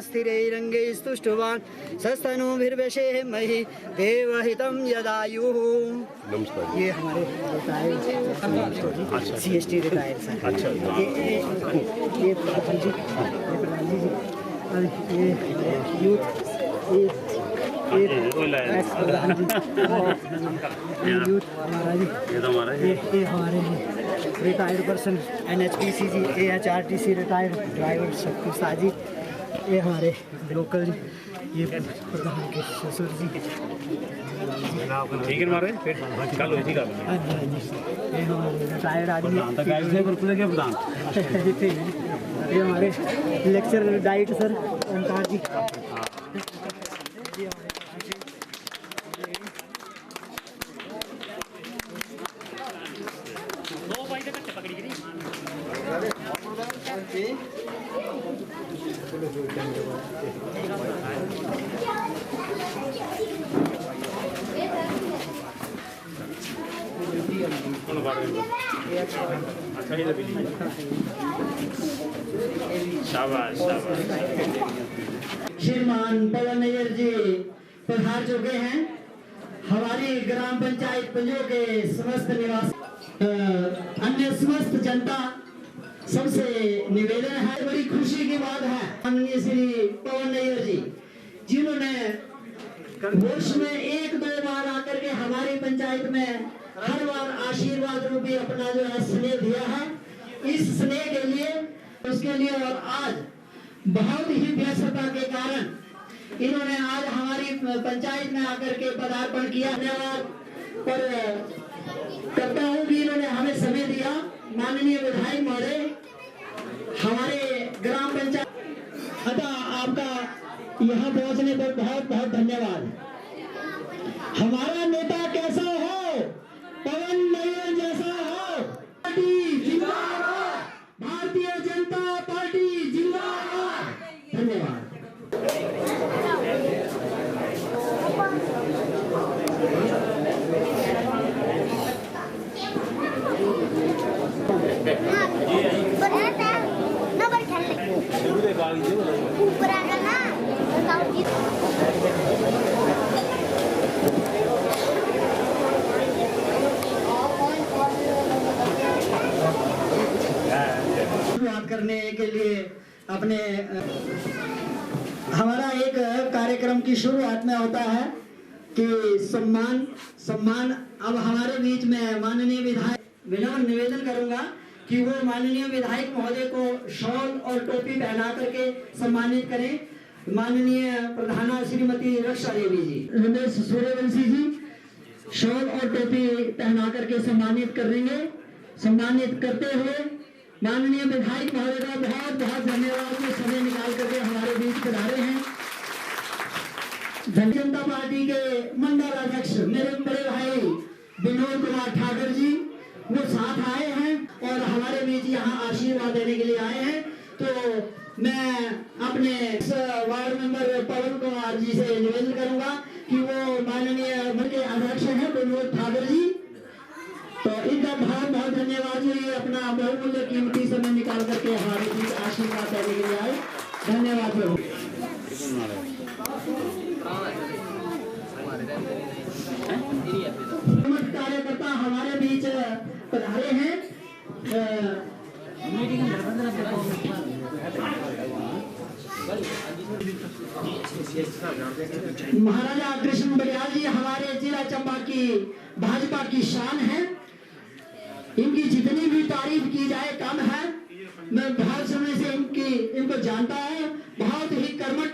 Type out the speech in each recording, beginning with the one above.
स्थिरैरङ्गैस्तुष्टवान् सस्तनूभिर्वशेः महि देवहितं यदायुः। नमस्कार। ये हमारे CST रिटायर्ड सर। अच्छा। ये प्रधान जी, ये यूथ, ये प्रधान जी, ये यूथ हमारा जी, ये हमारे रिटायर्ड पर्सन NHPC जी, AHRTC रिटायर्ड ड्राइवर शक्ति शाह जी, ये हमारे लोकल जी, ये प्रधान के ससुर जी। ठीक है मारे फिर कल होती का ये हमारे रिटायर्ड आदमी ये हमारे लेक्चर डाइट सर ओंकार जी। शाबाश शाबाश। श्रीमान पवन नैयर जी पधार चुके हैं। हमारी ग्राम पंचायत पंजो के समस्त निवासी अन्य समस्त जनता सबसे निवेदन है, बड़ी खुशी की बात है माननीय श्री पवन नैयर जी जिन्होंने वर्ष में 1-2 बार आकर के हमारी पंचायत में हर बार आशीर्वाद रूपी अपना जो है स्नेह दिया है। इस स्नेह के लिए उसके लिए और आज बहुत ही व्यस्तता के कारण इन्होंने आज हमारी पंचायत में आकर के पदार्पण किया। धन्यवाद पर करता हूँ कि इन्होंने हमें समय दिया। माननीय विधायक महोदय हमारे ग्राम पंचायत अतः आपका यहाँ पहुँचने पर बहुत बहुत धन्यवाद। हमारा नेता कैसा हो, पवन नैयर जैसा हो। पार्टी जिंदाबाद, भारतीय जनता पार्टी जिंदाबाद। धन्यवाद। शुरुआत करने के लिए अपने हमारा एक कार्यक्रम की शुरुआत में होता है कि सम्मान। अब हमारे बीच में माननीय विधायक विनम्र निवेदन करूंगा कि वो माननीय विधायक महोदय को शॉल और टोपी पहना करके सम्मानित करें। माननीय प्रधाना श्रीमती रक्षा देवी जी, रमेश सूर्यवंशी जी शॉल और टोपी पहना करके सम्मानित करेंगे। सम्मानित करते हुए माननीय विधायक महोदय का बहुत बहुत धन्यवाद कि समय निकाल करके हमारे बीच पधारे हैं। जनता पार्टी के मंडल अध्यक्ष मेरे बड़े भाई विनोद कुमार ठाकुर जी वो साथ आए हैं और हमारे बीच यहाँ आशीर्वाद देने के लिए आए हैं। तो मैं अपने वार्ड मेंबर पवन कुमार जी से निवेदन करूंगा कि वो माननीय मंडल के अध्यक्ष हैं विनोद ठाकुर जी, तो इनका बहुत बहुत धन्यवाद जो ये अपना बहुमूल्य कीमती समय निकाल करके हमारे बीच आशीर्वाद देने के लिए आए। धन्यवाद प्रभु। कार्यकर्ता हमारे बीच पधारे हैं। महाराजा कृष्ण बलियाल जी हमारे जिला चंबा की भाजपा की शान है। इनकी जितनी भी तारीफ की जाए कम है। मैं बहुत समय से इनको जानता हूँ, बहुत ही कर्मठ।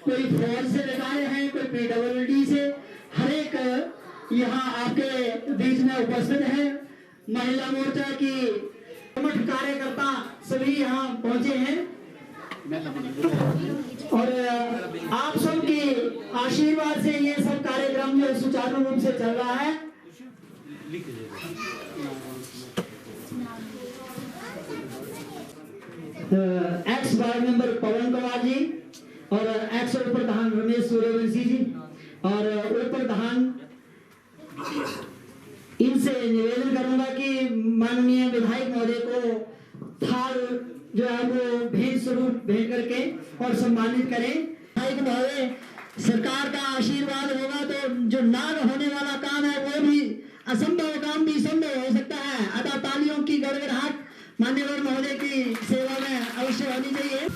कोई फौज से लगाए हैं, कोई PWD से, हर एक यहाँ आपके बीच में उपस्थित है। महिला मोर्चा की प्रमुख कार्यकर्ता सभी यहाँ पहुंचे हैं और आप सबके आशीर्वाद से ये सब कार्यक्रम जो सुचारू रूप से चल रहा है। एक्स वार्ड मेंबर पवन कुमार जी, और एक्स प्रधान रमेश सूर्यवंशी जी और उप प्रधान, इनसे निवेदन करूंगा कि माननीय विधायक महोदय को थाल जो है वो भेंट स्वरूप भेंट करके और सम्मानित करें। विधायक महोदय, सरकार का आशीर्वाद होगा तो जो ना होने वाला काम है वो भी असंभव काम भी संभव हो सकता है। अतः तालियों की गड़गड़ाहट मान्यवर महोदय की सेवा में अवश्य होनी चाहिए।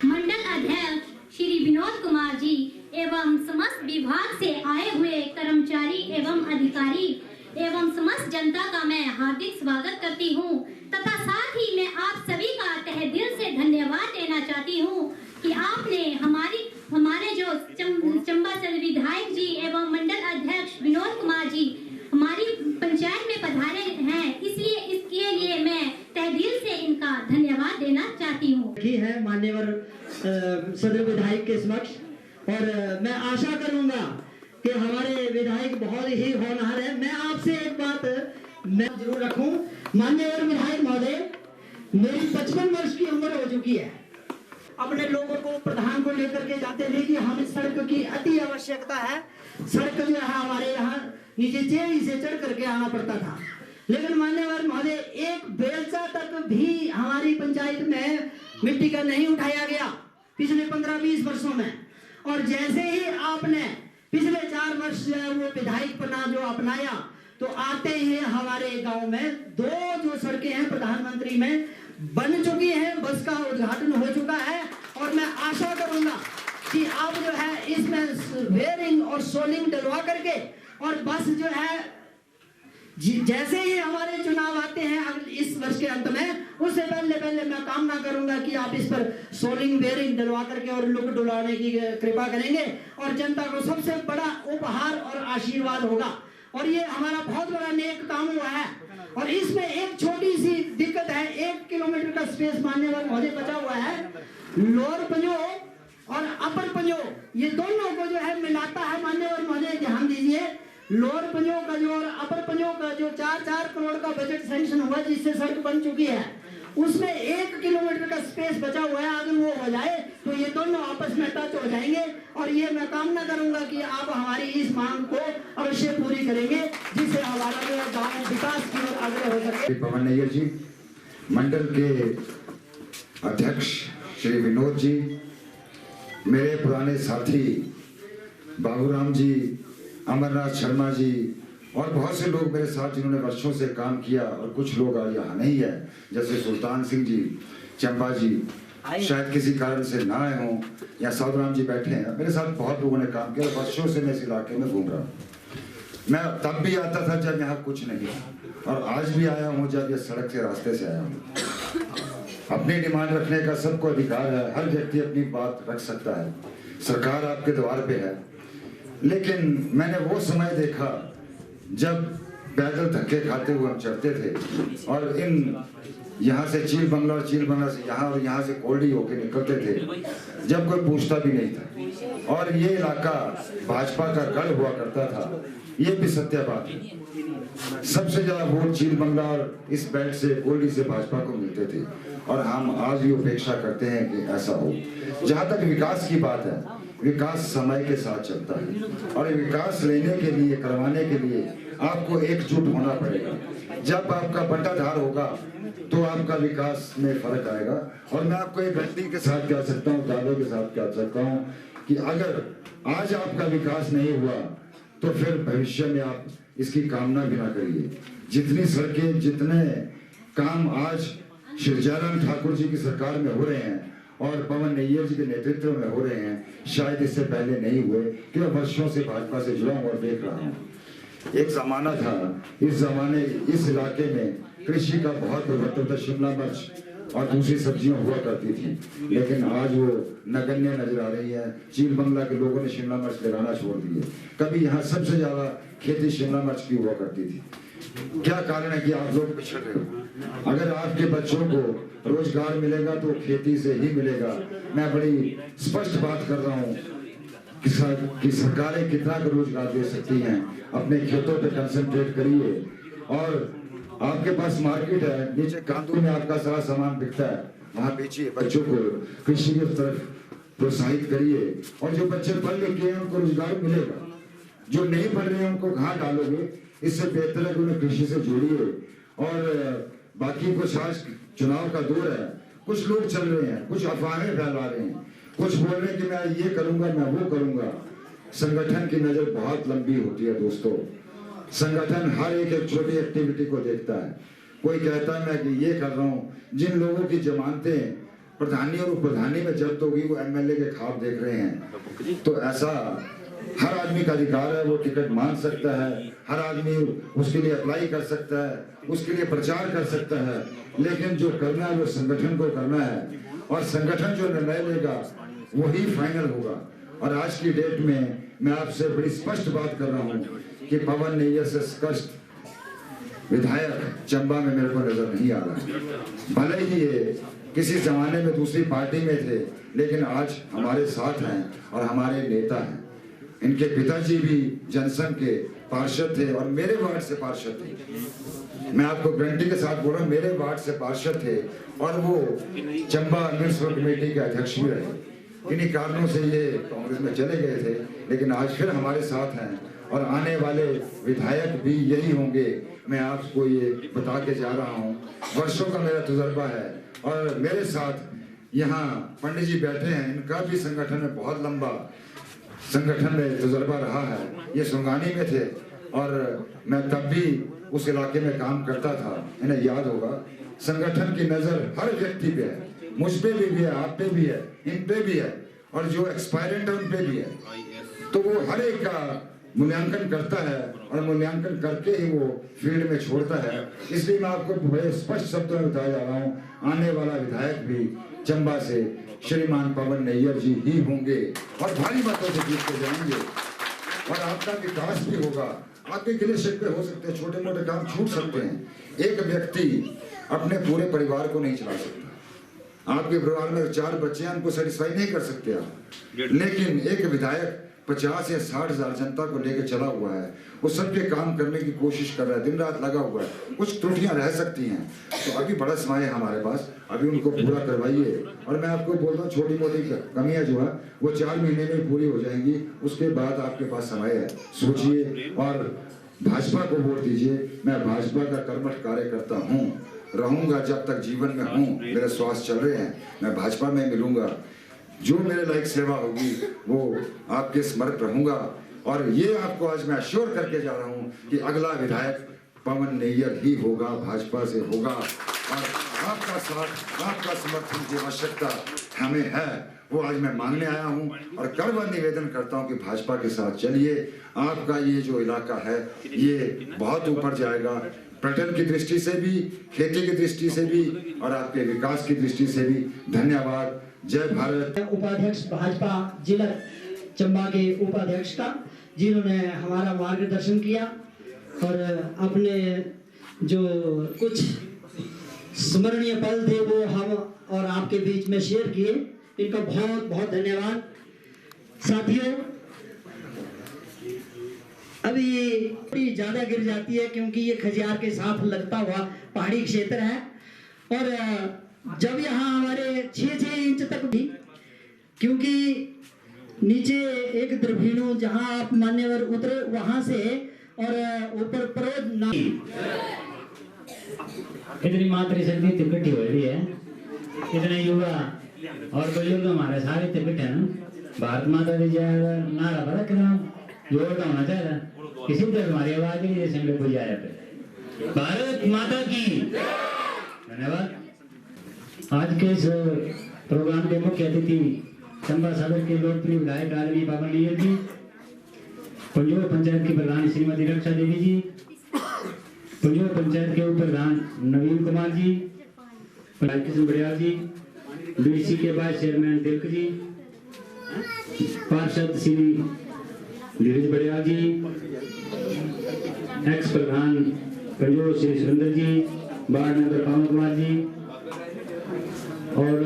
मंडल अध्यक्ष श्री विनोद कुमार जी एवं समस्त विभाग से आए हुए कर्मचारी एवं अधिकारी एवं समस्त जनता का मैं हार्दिक स्वागत करती हूँ तथा साथ ही मैं आप सभी का तहे दिल से धन्यवाद देना चाहती हूँ कि आपने हमारे जो चंबा से विधायक जी एवं मंडल अध्यक्ष विनोद कुमार जी हमारी पंचायत में पधारे हैं, इसलिए इसके लिए मैं तहे दिल से इनका धन्यवाद देना चाहती हूँ। है मान्यवर सदर विधायक के समक्ष, और मैं आशा करूंगा कि हमारे विधायक बहुत ही होनहार है। मैं आपसे एक बात मैं जरूर रखूं, मान्यवर विधायक महोदय, मेरी 55 वर्ष की उम्र हो चुकी है। अपने लोगों को प्रधान को लेकर के जाते थे कि हमें सड़क की अति आवश्यकता है। सड़क जो है हमारे यहाँ नीचे चेहरी से चढ़ करके आना पड़ता था, लेकिन मान्यवर महोदय एक बेलचा तक भी हमारी पंचायत में मिट्टी का नहीं उठाया गया पिछले 15-20 वर्षों में। और जैसे ही आपने पिछले 4 वर्ष जो है वो विधायक पना जो अपनाया, तो आते ही हमारे गांव में 2 जो सड़कें हैं प्रधानमंत्री में बन चुकी हैं, बस का उद्घाटन हो चुका है। और मैं आशा करूंगा कि आप जो है इसमें वेयरिंग और सोलिंग डलवा करके और बस जो है जैसे ही हमारे चुनाव आते हैं इस वर्ष के अंत में, उससे पहले मैं कामना करूंगा कि आप इस पर सोलिंग वेयरिंग डलवा करके और लुक डुलाने की कृपा करेंगे और जनता को सबसे बड़ा उपहार और आशीर्वाद होगा। और ये हमारा बहुत बड़ा नेक काम हुआ है। और इसमें एक छोटी सी दिक्कत है, 1 किलोमीटर का स्पेस मान्यवर महोदय बचा हुआ है। लोअर पंजो और अपर पंजो ये दोनों को जो है मिलाता है मान्यवर महोदय, ध्यान दीजिए। लोअर पंजो का जो और अपर पंजो का जो 4-4 करोड़ का बजट सैंक्शन हुआ जिससे सड़क बन चुकी है, उसमें 1 किलोमीटर का स्पेस बचा हुआ है। अगर वो हो जाए तो ये दोनों आपस में टच हो जाएंगे। और ये मैं कामना करूंगा कि आप हमारी इस मांग को अवश्य पूरी करेंगे, जिससे हमारा जो है गाँव विकास की ओर आगे हो सके। पवन नैयर जी, मंडल के अध्यक्ष श्री विनोद जी, मेरे पुराने साथी बाबूराम जी, अमरनाथ शर्मा जी और बहुत से लोग मेरे साथ जिन्होंने वर्षों से काम किया, और कुछ लोग आज यहाँ नहीं है, जैसे सुल्तान सिंह जी, चंबा जी शायद किसी कारण से ना आए हों, या साधुराम जी बैठे हैं। मेरे साथ बहुत लोगों ने काम किया, वर्षों से मैं इस इलाके में घूम रहा हूँ। मैं तब भी आता था जब यहाँ कुछ नहीं था, और आज भी आया हूँ जब ये सड़क के रास्ते से आया हूँ। अपनी डिमांड रखने का सबको अधिकार है, हर व्यक्ति अपनी बात रख सकता है, सरकार आपके द्वार पे है। लेकिन मैंने वो समय देखा जब पैदल धक्के खाते हुए हम चढ़ते थे और इन यहाँ से चील बंगला और चील बंगला से यहाँ और यहाँ से कोल्डी होके निकलते थे, जब कोई पूछता भी नहीं था। और ये इलाका भाजपा का गढ़ हुआ करता था, ये भी सत्य बात है। सबसे ज्यादा वोट चील बंगला और इस बेल्ट से कोल्डी से भाजपा को मिलते थे, और हम आज भी अपेक्षा करते हैं कि ऐसा हो। जहाँ तक विकास की बात है, विकास समय के साथ चलता है, और विकास लेने के लिए, करवाने के लिए आपको एकजुट होना पड़ेगा। जब आपका बंटाधार होगा तो आपका विकास में फर्क आएगा। और मैं आपको एक व्यक्ति के साथ कह सकता हूँ, दादों के साथ कह सकता हूँ कि अगर आज आपका विकास नहीं हुआ तो फिर भविष्य में आप इसकी कामना भी ना करिए। जितनी सड़कें, जितने काम आज श्री जयराम ठाकुर जी की सरकार में हो रहे हैं और पवन नैयर जी के नेतृत्व में हो रहे हैं, शायद इससे पहले नहीं हुए, कि मैं वर्षों से भाजपा से जुड़ा हूं और देख रहा हूं। एक जमाना था, इस जमाने इस इलाके में कृषि का बहुत प्रवर्तन था, शिमला मिर्च और दूसरी सब्जियां हुआ करती थी, लेकिन आज वो नगण्य नजर आ रही है। चील बंगला के लोगों ने शिमला मिर्च लगाना छोड़ दी है। कभी यहाँ सबसे ज्यादा खेती शिमला मिर्च की हुआ करती थी। क्या कारण है कि आप लोग पिछड़ रहे हो? अगर आपके बच्चों को रोजगार मिलेगा तो खेती से ही मिलेगा। मैं बड़ी स्पष्ट बात कर रहा हूँ कि सरकारें कितना का रोजगार दे सकती हैं। अपने खेतों पे कंसंट्रेट करिए और आपके पास मार्केट है, नीचे कांदू में आपका सारा सामान बिकता है, वहां बेचिए, बच्चों को कृषि की तरफ प्रोत्साहित करिए। और जो बच्चे पढ़ लिख गए हैं उनको रोजगार मिलेगा, जो नहीं पढ़ रहे हैं उनको कहाँ डालोगे? इससे बेहतर है कि उन्हें कृषि से जोड़िए। और बाकी कुछ आज चुनाव का दौर है, कुछ लोग चल रहे हैं, कुछ अफवाहें फैला रहे हैं, कुछ बोल रहे हैं कि मैं ये करूंगा, मैं वो करूंगा। संगठन की नजर बहुत लंबी होती है दोस्तों। संगठन हर एक छोटी एक्टिविटी को देखता है। कोई कहता है मैं कि ये कर रहा हूँ, जिन लोगों की जमानतें प्रधानी और उपप्रधानी में जब्त होगी वो एमएलए के ख्वाब देख रहे हैं। तो ऐसा हर आदमी का अधिकार है, वो टिकट मांग सकता है, हर आदमी उसके लिए अप्लाई कर सकता है, उसके लिए प्रचार कर सकता है, लेकिन जो करना है वो संगठन को करना है और संगठन जो निर्णय लेगा वही फाइनल होगा। और आज की डेट में मैं आपसे बड़ी स्पष्ट बात कर रहा हूँ कि पवन नैयर से स्पष्ट विधायक चंबा में मेरे को नजर नहीं आ रहा। भले ही ये किसी जमाने में दूसरी पार्टी में थे, लेकिन आज हमारे साथ हैं और हमारे नेता हैं। इनके पिताजी भी जनसंघ के पार्षद थे और मेरे वार्ड से पार्षद थे। मैं आपको गारंटी के साथ बोल रहा हूँ, मेरे वार्ड से पार्षद थे और वो चंबा म्युनिसिपल कमेटी के अध्यक्ष भी रहे। इन्हीं कारणों से ये कांग्रेस में चले गए थे, लेकिन आज फिर हमारे साथ हैं और आने वाले विधायक भी यही होंगे। मैं आपको ये बता के जा रहा हूँ, वर्षों का मेरा तजुर्बा है और मेरे साथ यहाँ पंडित जी बैठे हैं, इनका भी संगठन में बहुत लंबा संगठन में तजुर्बा रहा है। ये सुंगानी में थे और मैं तब भी उस इलाके में काम करता था, इन्हें याद होगा। संगठन की नजर हर व्यक्ति पे है, मुझ पे भी है, आप पे भी है, इन पे भी है और जो एक्सपायरेंट है उन पे भी है। तो वो हर एक का मूल्यांकन करता है और मूल्यांकन करके ही वो फील्ड में छोड़ता है। इसलिए मैं आपको बड़े स्पष्ट शब्दों में बताया जा रहा हूँ, आने वाला विधायक भी चंबा से श्रीमान पवन नैयर जी ही होंगे और भारी मतों से जीत के जाएंगे और आपका विकास भी होगा। आपके गिले शिकवे हो सकते हैं, छोटे मोटे काम छूट सकते हैं। एक व्यक्ति अपने पूरे परिवार को नहीं चला सकता। आपके परिवार में 4 बच्चे हैं, उनको सेटिस्फाई नहीं कर सकते आप, लेकिन एक विधायक 50 या 60 हजार जनता को लेकर चला हुआ है, वो सबके काम करने की कोशिश कर रहा है, दिन रात लगा हुआ है। कुछ त्रुटियां रह सकती हैं, तो अभी बड़ा समय है हमारे पास, अभी उनको पूरा करवाइए। और मैं आपको बोलता हूँ, छोटी मोटी कमियां जो है वो 4 महीने में पूरी हो जाएंगी, उसके बाद आपके पास समय है, सोचिए और भाजपा को वोट दीजिए। मैं भाजपा का कर्मठ कार्यकर्ता हूँ, रहूंगा जब तक जीवन में हूँ, मेरे स्वास्थ्य चल रहे हैं, मैं भाजपा में मिलूंगा। जो मेरे लायक सेवा होगी वो आपके समर्थ रहूंगा। और ये आपको आज मैं अश्योर करके जा रहा हूँ कि अगला विधायक पवन नैयर ही होगा, भाजपा से होगा। और आपका साथ, आपका समर्थन की आवश्यकता हमें है, वो आज मैं मांगने आया हूँ और करवा निवेदन करता हूँ कि भाजपा के साथ चलिए। आपका ये जो इलाका है ये बहुत ऊपर जाएगा, पर्यटन की दृष्टि से भी, खेती की दृष्टि से भी और आपके विकास की दृष्टि से भी। धन्यवाद। जय भारत। उपाध्यक्ष भाजपा जिला चंबा के उपाध्यक्ष का, जिन्होंने हमारा मार्गदर्शन किया और अपने जो कुछ स्मरणीय पल थे वो हम और आपके बीच में शेयर किए, इनका बहुत बहुत धन्यवाद। साथियों, अभी थोड़ी ज्यादा गिर जाती है क्योंकि ये खजियार के साथ लगता हुआ पहाड़ी क्षेत्र है और जब यहाँ हमारे 6-6 इंच तक भी, क्योंकि नीचे एक द्रवीणु जहाँ आप मान्यवर उतरे वहां से और ऊपर पर्वत ना इतनी मातृशक्ति इकट्ठी हो रही है, इतने युवा और बुजुर्ग हमारे सारे इकट्ठे हैं ना। भारत माता की जय नारा बड़ा कितना जोर का होना चाहिए, किसी तरह हमारी आवाज की जैसे हम लोग गुजारा पे भारत माता की। धन्यवाद। आज के इस प्रोग्राम के मुख्य अतिथि चंबा सदर के लोकप्रिय विधायक आदरणीय पवन नैयर जी, पंजोर पंचायत की प्रधान श्रीमती रक्षा देवी जी, पंजोर पंचायत के उप प्रधान नवीन कुमार जी, कृष्ण बड़ियाल जी, बीसी के वाइस चेयरमैन तिलक जी, पार्षद श्री धीरज बड़ियाल जी, एक्स प्रधान पंजो श्री सुरेंद्र जी, वार्ड मेंबर पवन कुमार जी और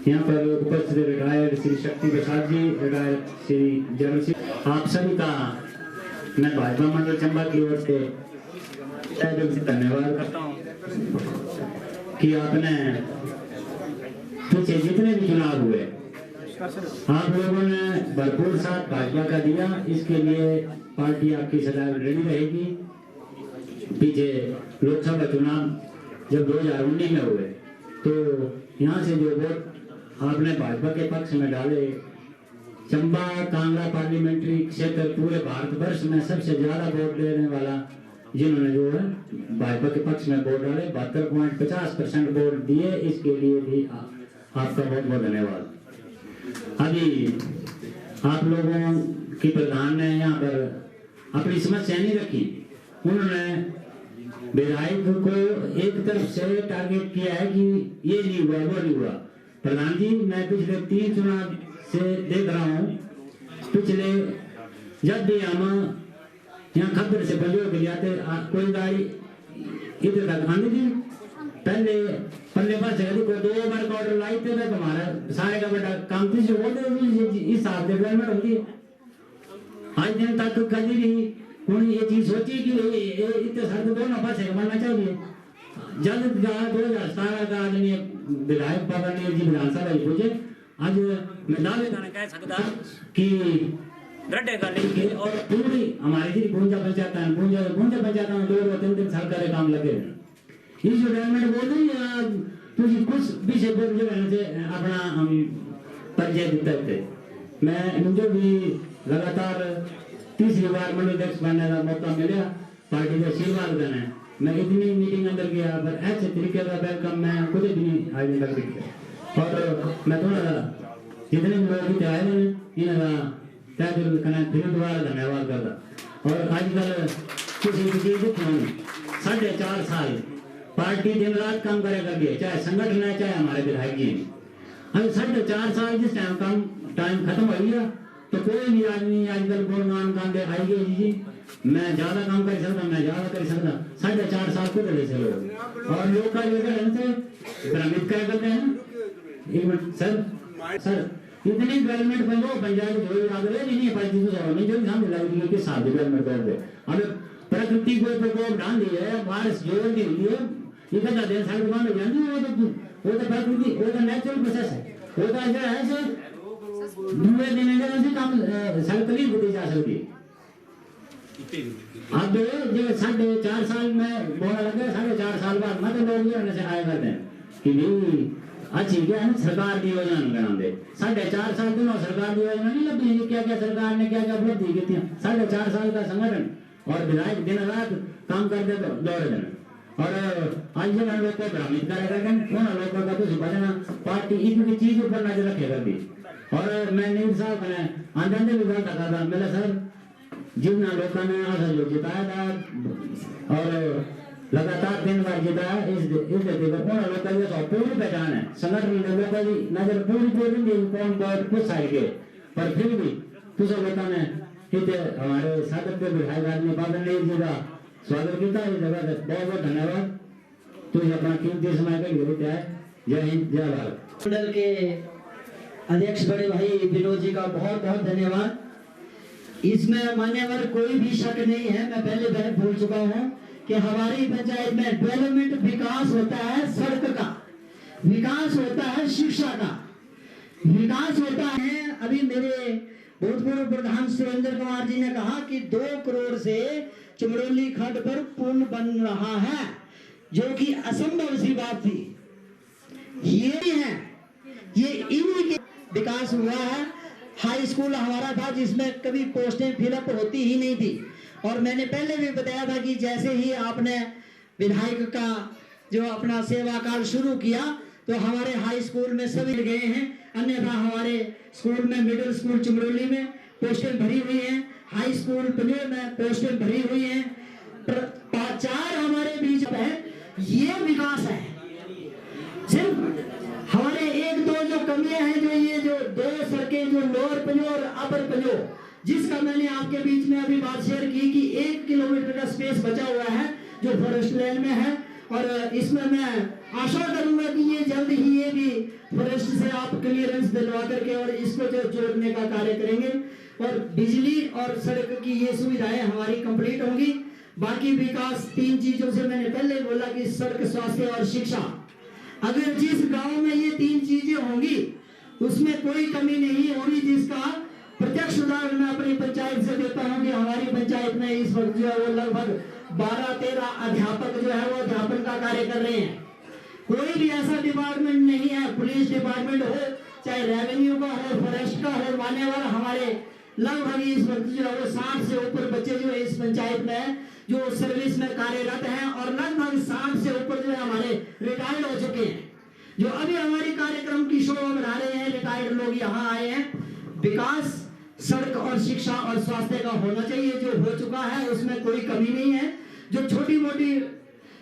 यहाँ पर उपस्थित रिटायर्ड श्री शक्ति प्रसाद जी, रिटायर्ड श्री जगल सिंह, आप सभी का मैं भाजपा मंडल चंबा की ओर से धन्यवाद करता हूँ कि आपने पीछे जितने भी चुनाव हुए आप लोगों ने भरपूर साथ भाजपा का दिया। इसके लिए पार्टी आपकी सदैव रेडी रहेगी। पीछे लोकसभा चुनाव जब 2019 में हुए तो यहाँ से जो वोट आपने भाजपा के पक्ष में डाले, चंबा कांगड़ा पार्लियामेंट्री क्षेत्र पूरे भारतवर्ष में सबसे ज्यादा वोट देने वाला जिन्होंने जो है भाजपा के पक्ष में वोट डाले 72.50% वोट दिए। इसके लिए भी आपका बहुत बहुत धन्यवाद। अभी आप लोगों की प्रधान ने यहाँ पर अपनी समस्या नहीं रखी, उन्होंने विधायक को एक तरफ से टारगेट किया है कि ये नहीं हुआ वो नहीं हुआ। प्रधान जी, मैं पिछले 3 चुनाव से देख रहा हूँ, पिछले जब भी हम यहाँ खबर से पंजो के जाते कोई गाड़ी इधर तक आने दी, पहले पल्ले पर से को 2 बार का ऑर्डर लाई थे तो हमारा सारे का बेटा काम थी जो होते इस साल डेवलपमेंट होती है। आज दिन तक कभी भी कोई ये चीज सोची कि इतने साल तो दोनों पास है बनना चाहिए। जल्द 2017 का आदमी विधायक बाबा ने जी विधानसभा पूछे, आज मैं दावे का कह सकता कि गड्ढे का लेके और पूरी हमारी जी पूंजा पंचायत है, पूंजा पंचायत में 2-3 साल का काम लगे हैं। ये जो डेवलपमेंट बोल रही है तुझे कुछ विषय पर जो रहने से अपना हम परिचय देते थे। मैं मुझे भी लगातार 3री बार मंडल अध्यक्ष बनने का मौका मिला, पार्टी का आशीर्वाद देना। मैं इतनी मीटिंग अंदर गया पर ऐसे तरीके का वेलकम मैं खुद भी नहीं आज लग रही है। और मैं थोड़ा जितने लोग आए हैं इनका तय दिल करना फिर दोबारा धन्यवाद करता। और आजकल किसी चीज 4.5 साल पार्टी दिन रात काम करेगा भी, चाहे संगठन है चाहे हमारे विधायक जी। अभी 4.5 साल जिस टाइम खत्म हो गया तो कोई भी आदमी आजकल गुणगान गांधे आएगी जी मैं ज्यादा काम कर सकता, मैं ज्यादा कर सकता। 4.5 साल को चले से लोग और लोग का जो भ्रमित क्या करते हैं। एक मिनट सर इतनी डेवलपमेंट पंचायत जो आगे नहीं पार्टी नहीं जो सामने लग के साथ डेवलपमेंट कर दे। अब प्रकृति को प्रकोप डाल दिया है, बारिश जोर दी हुई है, ये कहता दिन साल दुकान में जानी वो तो प्रकृति वो तो नेचुरल प्रोसेस है। वो तो ऐसा है सर दूसरे दिन से काम सरकली होती जा सकती है। अब जो 4.5 साल में बोला लगे 4.5 साल बाद मैं तो लोग से आया करते हैं कि नहीं अच्छी क्या है सरकार की योजना बना दे। 4.5 साल दोनों सरकार की योजना नहीं लगी, क्या क्या सरकार ने क्या क्या उपलब्धि की थी। 4.5 साल का संगठन और विधायक दिन रात काम करते तो दौड़े देना और आज जो लोग को भ्रमित करेगा उन लोगों का तो बचना पार्टी इतनी चीज ऊपर नजर रखेगा भी। और मैं नील साहब ने आनंद भी बात करता था मेरा सर जिन लोगों ने आशा जो जिताया था और लगातार 3 बार जिताया इस देखो कौन लोग का ये पूरी पहचान है। संगठन लोगों का नजर पूरी कौन बहुत कुछ साइड के पर फिर भी कुछ लोगों ने हमारे सागर के विधायक आदमी बादल ने जी का स्वागत किया। इस जगह बहुत बहुत धन्यवाद। तो अपना कीमती समय के लिए है। जय हिंद जय भारत। मंडल के अध्यक्ष बड़े भाई विनोद जी का बहुत बहुत धन्यवाद। इसमें मान्यवर कोई भी शक नहीं है, मैं पहले बोल चुका हूँ कि हमारी पंचायत में डेवलपमेंट विकास होता है, सड़क का विकास होता है, शिक्षा का विकास होता है। अभी मेरे भूतपूर्व प्रधान सुरेंद्र कुमार जी ने कहा कि 2 करोड़ से चमड़ोली खंड पर पुल बन रहा है, जो कि असंभव सी बात थी। ये है ये इन्हीं के विकास हुआ है। हाई स्कूल हमारा था जिसमें कभी पोस्टें फिलअप होती ही नहीं थी। और मैंने पहले भी बताया था कि जैसे ही आपने विधायक का जो अपना सेवा काल शुरू किया तो हमारे हाई स्कूल में सभी गए हैं, अन्यथा हमारे स्कूल में मिडिल स्कूल चमड़ोली में पोस्टें भरी हुई हैं, हाई स्कूल पुणे में पोस्टें भरी हुई हैं, प्रचार हमारे बीच है। ये विकास है। सिर्फ हमारे 1-2 जो कमियां हैं, जो ये जो 2 सड़कें जो लोअर पंजो और अपर पंजो जिसका मैंने आपके बीच में अभी बात शेयर की कि 1 किलोमीटर का स्पेस बचा हुआ है जो फॉरेस्ट लैंड में है, और इसमें मैं आशा करूंगा कि ये जल्द ही ये भी फॉरेस्ट से आप क्लियरेंस दिलवा करके और इसको जो जोड़ने का कार्य करेंगे, और बिजली और सड़क की ये सुविधाएं हमारी कंप्लीट होंगी। बाकी विकास 3 चीजों से मैंने पहले बोला कि सड़क, स्वास्थ्य और शिक्षा, अगर जिस गांव में ये 3 चीजें होंगी उसमें कोई कमी नहीं होगी, जिसका प्रत्यक्ष उदाहरण मैं अपनी पंचायत से देता हूं कि हमारी पंचायत में इस वक्त जो है वो लगभग 12-13 अध्यापक जो है वो अध्यापन का कार्य कर रहे हैं। कोई भी ऐसा डिपार्टमेंट नहीं है, पुलिस डिपार्टमेंट हो, चाहे रेवेन्यू का हो, फॉरेस्ट का हो, मान्यवर, हमारे लगभग इस वक्त जो है वो 60 से ऊपर बच्चे जो है इस पंचायत में जो सर्विस में कार्यरत हैं, और लगभग 60 से ऊपर जो है हमारे रिटायर्ड हो चुके हैं, जो अभी हमारे कार्यक्रम की शोभा बढ़ा रहे हैं। रिटायर्ड लोग यहाँ आए हैं। विकास, सड़क और शिक्षा और स्वास्थ्य का होना चाहिए, जो हो चुका है उसमें कोई कमी नहीं है। जो छोटी मोटी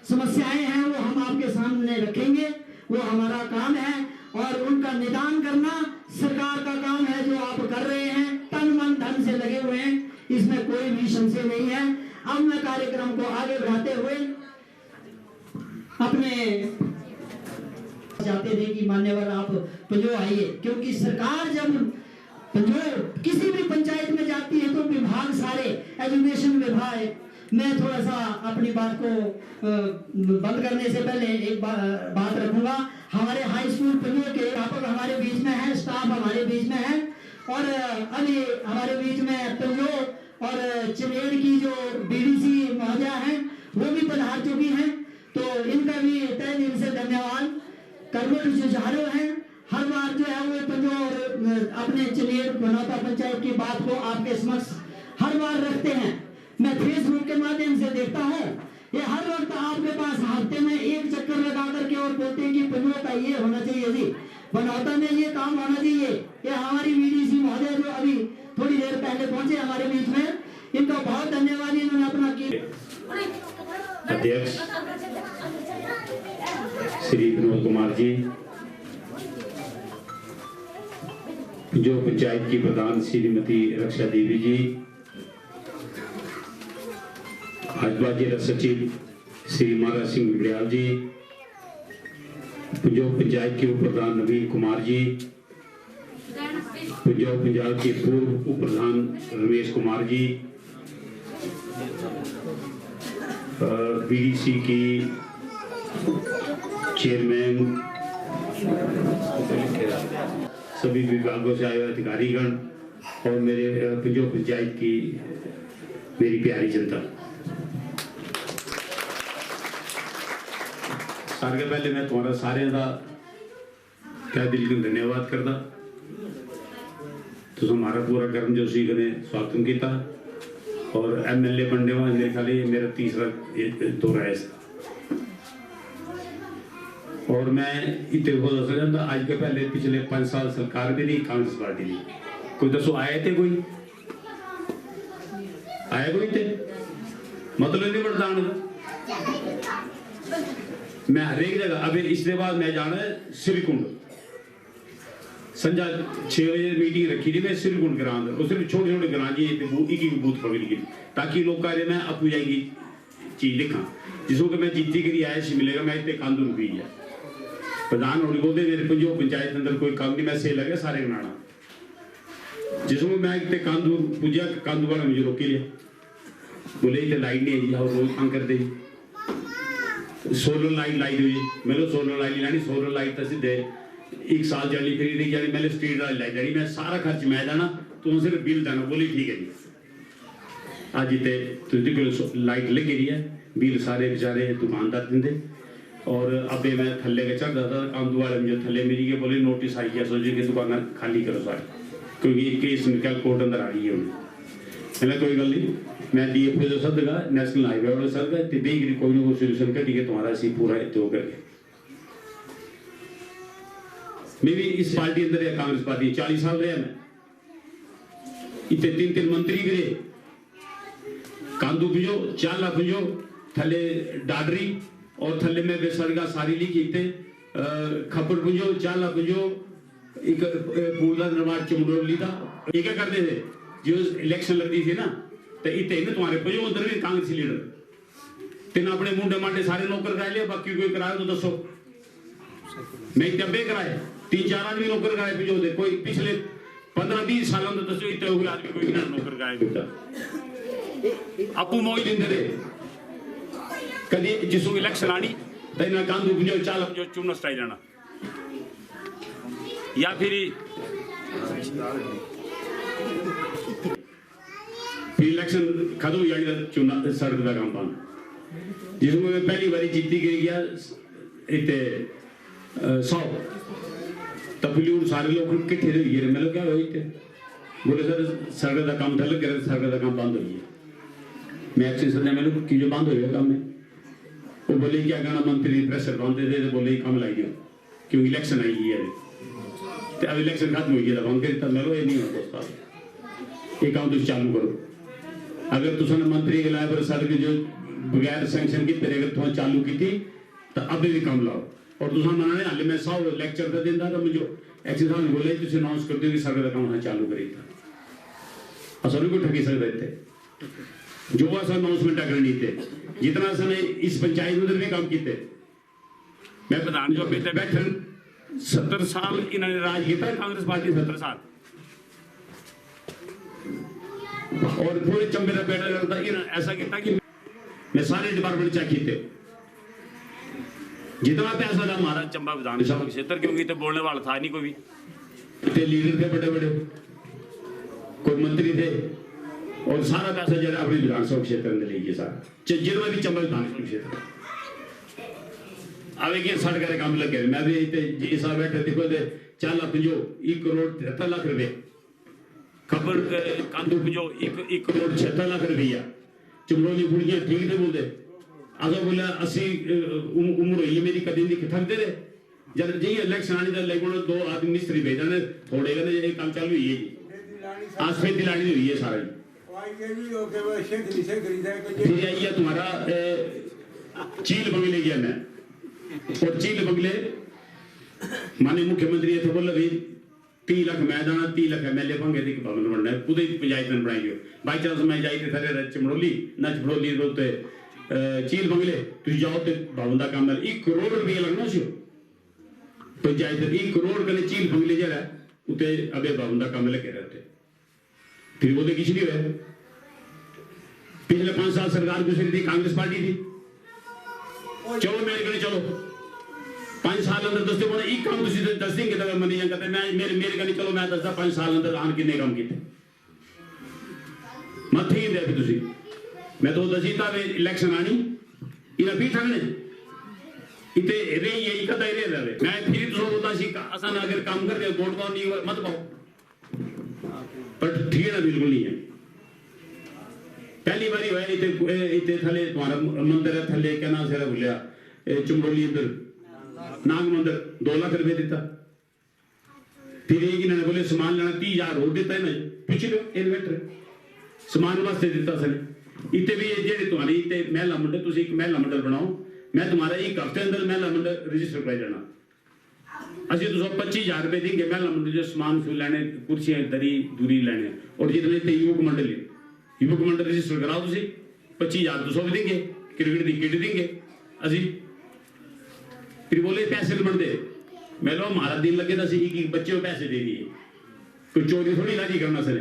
समस्याएं हैं वो हम आपके सामने रखेंगे, वो हमारा काम है, और उनका निदान करना सरकार का काम है, जो आप कर रहे हैं, तन मन धन से लगे हुए हैं, इसमें कोई भी संशय नहीं है। अब मैं कार्यक्रम को आगे बढ़ाते हुए अपने चाहते थे कि मान्यवर आप पंजो आइए, क्योंकि सरकार जब पंजो किसी भी पंचायत में जाती है तो विभाग सारे, एजुकेशन विभाग, मैं थोड़ा सा अपनी बात को बंद करने से पहले एक बात रखूंगा। हमारे हाई स्कूल पंजो के अध्यापक हमारे बीच में है, स्टाफ हमारे बीच में है, और अभी हमारे बीच में पंजो और चमेड़ की जो बीडीसी महोदया हैं वो भी पधार चुकी हैं, तो इनका भी तहे दिल से धन्यवाद। कर्मठ जुझारू हैं, हर बार जो है वो पंजो और अपने चनेड़ बनौता पंचायत की बात को आपके समक्ष हर बार रखते हैं। मैं फेसबुक के माध्यम से देखता हूँ, ये हर वक्त आपके पास हफ्ते में एक चक्कर लगा करके और बोलते हैं कि पंजो का ये होना चाहिए जी, बनौता में ये काम होना चाहिए। ये हमारी बीडीसी महोदय जो अभी थोड़ी देर पहले पहुंचे हमारे बीच में, इनका बहुत धन्यवाद। इन्होंने अपना अध्यक्ष श्री विनोद कुमार जी, जो पंचायत की प्रधान श्रीमती रक्षा देवी जी, भाजपा जिला सचिव श्री महाराज सिंह बिड़याल जी, जो पंचायत के उप प्रधान नवीन कुमार जी, पंजाब के पूर्व उप प्रधान रमेश कुमार जी, बीडीसी की चेयरमैन, सभी विभागों से आए हुए अधिकारीगण, और मेरे पंजाब पंचायत की मेरी प्यारी जनता, सारे पहले मैं तुम्हारा सारे का क्या दिल का धन्यवाद करता। तो हमारा पूरा कर्म जो सी ने स्वागत किया, और MLA बनने वाले मेरे ख्याल मेरा तीसरा दौरा है, और मैं इतने हो सकता आज के पहले पिछले 5 साल सरकार भी नहीं, कांग्रेस पार्टी नहीं, कोई दसो आए थे, कोई थे, मतलब नहीं बढ़ता मैं हर एक जगह। अभी इसके बाद मैं जाना है श्रीकुंड, संजा 6 बजे मीटिंग रखी थी मैं श्रीकुंड ग्रां, सिर्फ छोटे छोटे ग्रां जी एक बूथ पकड़ गई, ताकि लोग कह रहे मैं आपू जाएगी चीज लिखा, जिसको मैं जीती करी आया मिलेगा, मैं इतने कांदू रुकी है प्रधान होने बोलते मेरे पंजो पंचायत अंदर कोई काम नहीं, मैं से लगे सारे बनाना, जिसको मैं इतने कांदू पूजा कांदू वाला मुझे रोके लिया, बोले इतने लाइट नहीं है, और रोज काम करते सोलर लाइट लाई हुई, मेरे सोलर लाइट लानी, सोलर लाइट तो सीधे 1 साल चली फिर नहीं जानी, मैंने स्ट्रीट वाली लाइट जानी, मैं सारा खर्च मैं देना, तो सिर्फ बिल देना, बोली ठीक है जी। आज इतने लाइट लगी रही है, बिल सारे बेचारे दुकानदार देंगे, और अबे मैं थल्ले के चढ़ रहा था, कांदू वाले मुझे थल्ले मेरी के बोले नोटिस आई है, सोचे कि दुकान खाली करो सारे, क्योंकि केस निकल कोर्ट अंदर आ रही है उन्हें। मैंने कोई गल नहीं, मैं DFO जो सदगा नेशनल हाईवे वाले सदगा देगी कोई ना कोई सोल्यूशन करिए तुम्हारा सी पूरा तो करके। मैं भी इस पार्टी अंदर है, कांग्रेस पार्टी 40 साल रहा मैं, इतने 3 मंत्री गिरे, कांदू पिजो, चाला पिजो, थले डाडरी, और थले में बेसरगा सारी लिखी थे, खबर पुंजो, चाला पुंजो, एक पूरा निर्माण चुमरोली था, ये क्या करते थे जो इलेक्शन लगती थी ना तो इतने ना तुम्हारे पे उधर भी कांग्रेसी लीडर तेना अपने मुंडे मांडे सारे नौकर कराए लिया, बाकी कोई कराए तो दसो। मैं डब्बे कराए 3-4 आदमी नौकर कराए पे जो दे कोई पिछले 15-20 सालों में दसो इतने हुए आदमी कोई ना नौकर कराए बेटा आपू मौज दिन दे कभी जिसको इलेक्शन आनी तो इन्हें गांधी बुझो चाल जो चुनना स्टाइल जाना या फिर इलेक्शन खत्म हो जाएगा चुना सड़क का काम पाना जिसमें मैं पहली बारी जीती गई गया इतने 100 तपलीर सारे लोग किट्ठे रह गए मैं लोग क्या हुई थे बोले सर सड़क का काम था लग गया सड़क का काम बंद हो गया मैं एक्शन सर ने मैं लोग की जो बंद हो गया काम में वो बोले क्या कहना मंत्री प्रेशर बांधे थे तो बोले काम लाई दिया क्योंकि इलेक्शन आई है तो अब इलेक्शन खत्म हो गया बंद कर मैं ये नहीं होता ये काम तुम चालू करो अगर तुमने मंत्री के लाए पर सड़क जो बगैर सैंक्शन की तरह अगर तुम चालू की थी तो अब भी काम लाओ और तुम मनाने हाले मैं 100 लेक्चर कर देता तो मुझे एक्शन साहब ने बोले तुम अनाउंस कर दियो कि सड़क का काम चालू करेगा असर को ठगी सकते थे जो अस अनाउंसमेंट करनी थे जितना असने इस पंचायत में भी काम किए मैं प्रधान जो पे बैठे 70 साल इन्होंने राज किया कांग्रेस पार्टी 70 साल और पूरे चंबे का बेटा करता ऐसा किया कि मैं सारे डिपार्टमेंट चेक किए जितना पैसा था हमारा चंबा विधानसभा क्षेत्र क्योंकि तो बोलने वाला था नहीं कोई भी इतने लीडर थे बड़े बड़े कोई मंत्री थे और सारा पैसा जरा अपने विधानसभा क्षेत्र में ले गया सारा जितना भी चंबा विधानसभा क्षेत्र अब एक सड़क का काम लग गया मैं भी जी साहब बैठे देखो 4 लाख जो 1 करोड़ 73 लाख रुपए खबर कांदू जो 1 करोड़ 76 लाख रुपया चमड़ोली बुढ़िया ठीक थे बोलते आगे बोला 80 उम्र हुई मेरी कदी नहीं थकते रहे जब जी इलेक्शन आने तो लगभग 2 आदमी मिस्त्री भेजा ने थोड़े का काम चालू हुई है आज फिर दिलानी हुई है सारा फिर आइए तुम्हारा चील बंगले गया मैं और चील बंगले माननीय मुख्यमंत्री थे बोला भाई 3 लाख मैदान 3 लाख एमएलए पंगे थी भवन बनना है पूरी पंचायत में बनाई बाई चांस मैं जाई थे थले चमड़ोली न चमड़ोली बोलते चील बंगले तुम जाओ तो भवन का काम 1 करोड़ रुपया लगना छो पंचायत 1 करोड़ कने चील बंगले जरा उते अबे भवन का काम लगे रहते फिर बोलते किसी नहीं हुआ पिछले 5 साल सरकार दूसरी थी कांग्रेस पार्टी थी चलो मेरे कने चलो 5 साल अंदर दसते बोले एक काम तुसी दस देंगे तो मैं नहीं कहते मैं मेरे कने चलो मैं दसदा 5 साल अंदर आन कितने काम किए मत ही दे तुसी मैं तो दसीता वे इलेक्शन आनी इना भी ठगने इते रे ये कदा रे रहे मैं फिर तो बोलता सी असन अगर काम कर रहे वोट पाओ नहीं मत पाओ पर ठीक है बिल्कुल नहीं है पहली बारी हुआ इते थले तुम्हारा मंदिर है थले क्या नाम से भूलिया चमड़ोली अंदर नाग मंदिर 2 लाख रुपए देता फिर एक इन्होंने बोले सामान लेना 30,000 और देता है ना पूछ लो इन्वेंटर सामान वास्ते देता सर इतने भी जेडे तुम्हारी इतने महिला मंडल तुम एक महिला मंडल बनाओ मैं तुम्हारा 1 हफ्ते अंदर महिला मंडल रजिस्टर कराई देना असि तो 25,000 रुपए देंगे महिला मंडल जो सामान फ्यूल लेने कुर्सियां दरी दूरी लेने और जितने युवक मंडल रजिस्टर कराओ तुम 25,000 भी देंगे क्रिकेट की किट देंगे असि फिर बोले पैसे नहीं बनते मैं लो हमारा दिन लगे था एक बच्चे को पैसे दे दिए कोई चोरी थोड़ी लाजी करना सर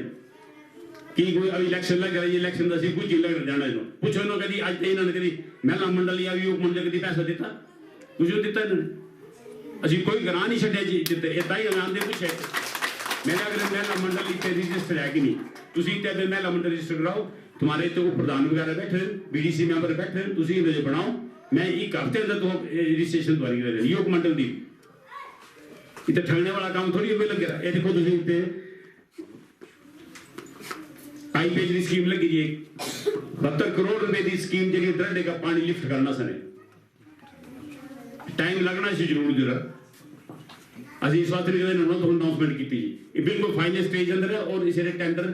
कि कोई अभी इलेक्शन लग रहा है इलेक्शन का कुछ लग जाना है पूछो इन्होंने कभी आज इन्होंने कभी महिला मंडल या युवक मंडल कभी पैसा देता कुछ देता इन्होंने असि कोई ग्रां नहीं छड़िया जी जिते इदा ही हमें आंदे पूछे मैंने अगर महिला मंडल इतने रजिस्टर है कि नहीं तुम इतने महिला मंडल रजिस्टर कराओ तुम्हारे तो प्रधान वगैरह बैठे बीडीसी मेंबर बैठे तुम बनाओ मैं 1 हफ्ते अंदर तो रजिस्ट्रेशन द्वारी कर युवक मंडल की इतने ठगने वाला काम थोड़ी लग रहा है देखो तुम इतने आई पेज की स्कीम लगी जी 72 करोड़ रुपए की स्कीम जी दरडे का पानी लिफ्ट करना सने टाइम लगना सी जरूर जरा असि इस बात अनाउंसमेंट की थी बिल्कुल फाइनल स्टेज अंदर है और इसे टेंडर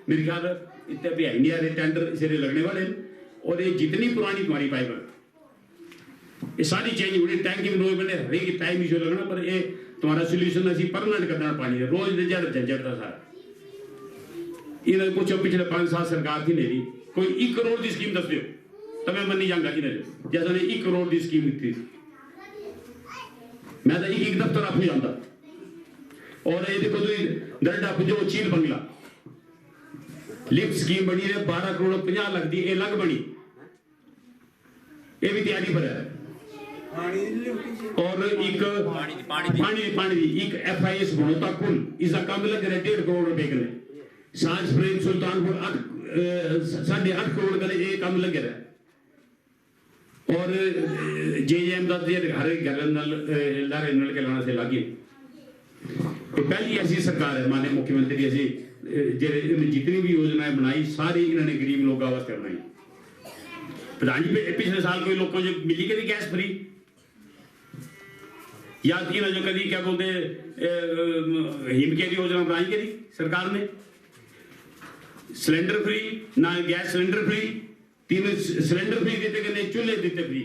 मेरे ख्याल इतने भी है नहीं आ रहे टेंडर इसे लगने वाले और ये जितनी पुरानी तुम्हारी पाइप ये सारी चेंज हो रही टैंकी में बने हर एक टाइम इशू लगना पर ये तुम्हारा सोल्यूशन असि परमानेंट करना पानी रोज झंझट था सारा इन्हें पूछो पिछले 5 साल सरकार थी मेरी, कोई 1 करोड़ की स्कीम दस दो तो मैं मनी जाऊंगा इन्हें, जैसा ने 1 करोड़ की स्कीम थी मैं तो एक दफ्तर आप जाता। और ये देखो तो दरडा पुजो चील बंगला लिफ्ट स्कीम बनी है 12 करोड़ 50 लाख दी अलग बनी, ये भी तैयारी पर है। और एक पानी एक FIS गुणवत्ता कुल इसका काम लग रहा है 1.5 करोड़ रुपए के लिए, सांझ प्रेम सुल्तानपुर 8.5 करोड़ का ये काम लग रहा है। और JJM का हर घर नल के लाना से लागे पहली ऐसी सरकार है माननीय मुख्यमंत्री ऐसी जितनी भी योजनाएं बनाई सारी इन्होंने गरीब लोगों वास्ते बनाई। प्रधान जी पिछले साल कोई लोगों को मिली कभी गैस फ्री, या जो कभी क्या बोलते हिमकेयर योजना बनाई करी सरकार ने, सिलेंडर फ्री ना gas cylinder free, 3 cylinder free देते कने चूल्हे देते फ्री।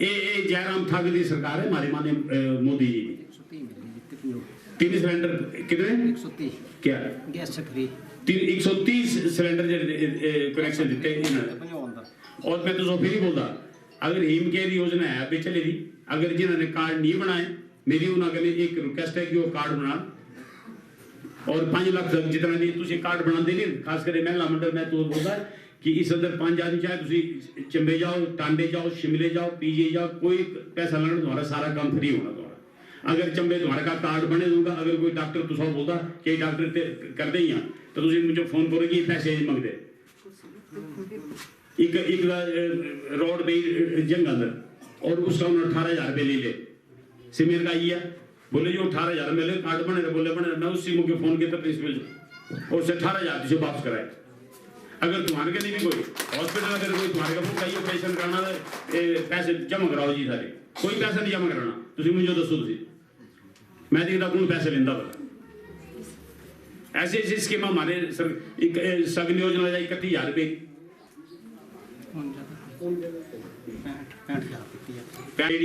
ये जयराम ठाकुर की सरकार है हमारे माननीय मोदी जी की। 3 सिलेंडर कितने 130 क्या गैस फ्री 130 सिलेंडर कनेक्शन दिते इन्होंने। और मैं तो फिर ही बोलता अगर हिमकेयर योजना है अभी चलेगी, अगर जिन्होंने कार्ड नहीं बनाए मेरी उन्होंने एक रिक्वेस्ट है कि वो कार्ड बना, और 5 लाख तक जितना नहीं तुम कार्ड बनाते नहीं, खास करके महिला मंडल मैं तो बोलता कि इस अंदर 5 आदमी चाहे तुम चंबे जाओ, टांडे जाओ, शिमले जाओ, PJ जाओ, कोई पैसा लगना तुम्हारा सारा काम फ्री होना तुम्हारा। अगर चंबे तुम्हारा का कार्ड बने दूंगा, अगर कोई डॉक्टर तुम बोलता कि डॉक्टर करते ही हैं तो तुम मुझे फोन करो कि पैसे मंगते। एक रोड पे जंग अंदर और उसका उन्होंने 18,000 रुपये ले ले सिमेर का आइया बोले जो 18,000 मिले कार्ड बने बोले बने, मैं उसी मुझे फोन किया प्रिंसिपल और उसे 18,000 से वापस कराए। अगर तुम्हारे के लिए भी कोई हॉस्पिटल अगर कोई तुम्हारे का चाहिए ऑपरेशन कराना पैसे जमा कराओ जी सारे, कोई पैसा नहीं जमा कराना तुम मुझे दसो मैं देखता कौन पैसे लेंदा पता। ऐसे ऐसी स्कीम हमारे एक सगन योजना 31,000 रुपये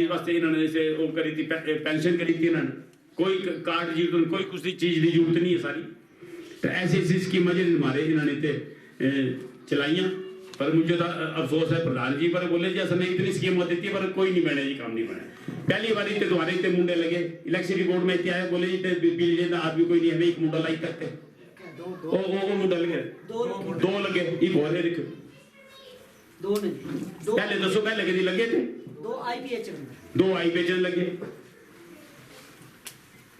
वास्ते इन्होंने जैसे वो करी थी पेंशन करी थी इन्होंने, कोई कार्ड जी कोई कुछ चीज की जरूरत नहीं है सारी। तो ऐसी ऐसी स्कीम जो हमारे इन्होंने चलाइया, पर मुझे तो अफसोस है प्रधान जी पर बोले जी असने इतनी स्कीम दी पर कोई नहीं बने जी, काम नहीं बने। पहली बार इतने तुम्हारे इतने मुंडे लगे इलेक्शन बोर्ड में इतने आए बोले जी बिल लेना आदमी कोई नहीं हमें एक मुंडा लाई करते वो मुंडा लगे 2 लगे एक और है पहले दसो पहले कभी लगे थे 2 IPH लगे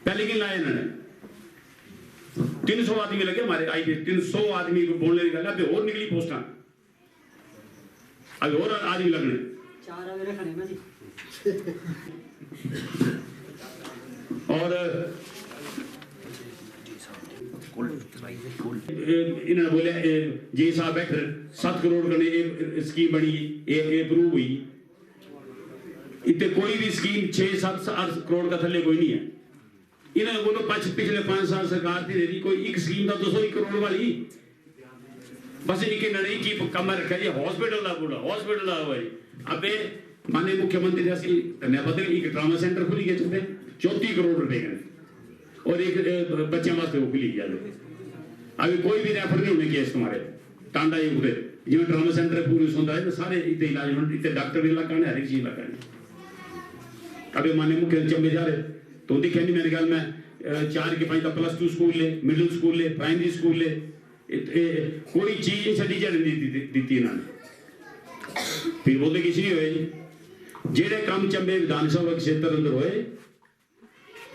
पहले की लाए इन्होंने 300 आदमी लगे हमारे IPH 300 आदमी को बोलने निकाला अभी और निकली पोस्टा अभी और आदमी लगने 4 खड़े ना जी। और इन्होंने बोले जी साहब बैठ 7 करोड़ का स्कीम बनी अप्रूव हुई, इतने कोई भी स्कीम 6-7 करोड़ का थले कोई नहीं है। इन्होंने बोलो पिछले 5 साल सरकार थी कोई एक स्कीम का 201 करोड़ वाली बस इनके नड़ी की कमर रखा जी हॉस्पिटल का बोला हॉस्पिटल का भाई अबे माननीय मुख्यमंत्री ऐसी धन्यवाद एक ट्रामा सेंटर खुली गए चलते 34 करोड़ रुपए का और एक बच्चे वास्ते वो खुली जाते अभी कोई भी रेफर नहीं होने केस तुम्हारे टांडा ये पूरे जिम्मे ट्रामा सेंटर पूरी सुनता है तो सारे इतने इलाज इतने डॉक्टर इलाका है हर एक चीज इलाका है। अभी माननीय मुख्यमंत्री चंबे जा रहे तो दिखे नहीं मेरे ख्याल में 4 के 5 का +2 स्कूल ले मिडिल स्कूल ले प्राइमरी स्कूल ले कोई चीज छड़ी दी इन्होंने फिर बोलते किसी नहीं हुए जेड़े काम चंबे विधानसभा क्षेत्र अंदर हुए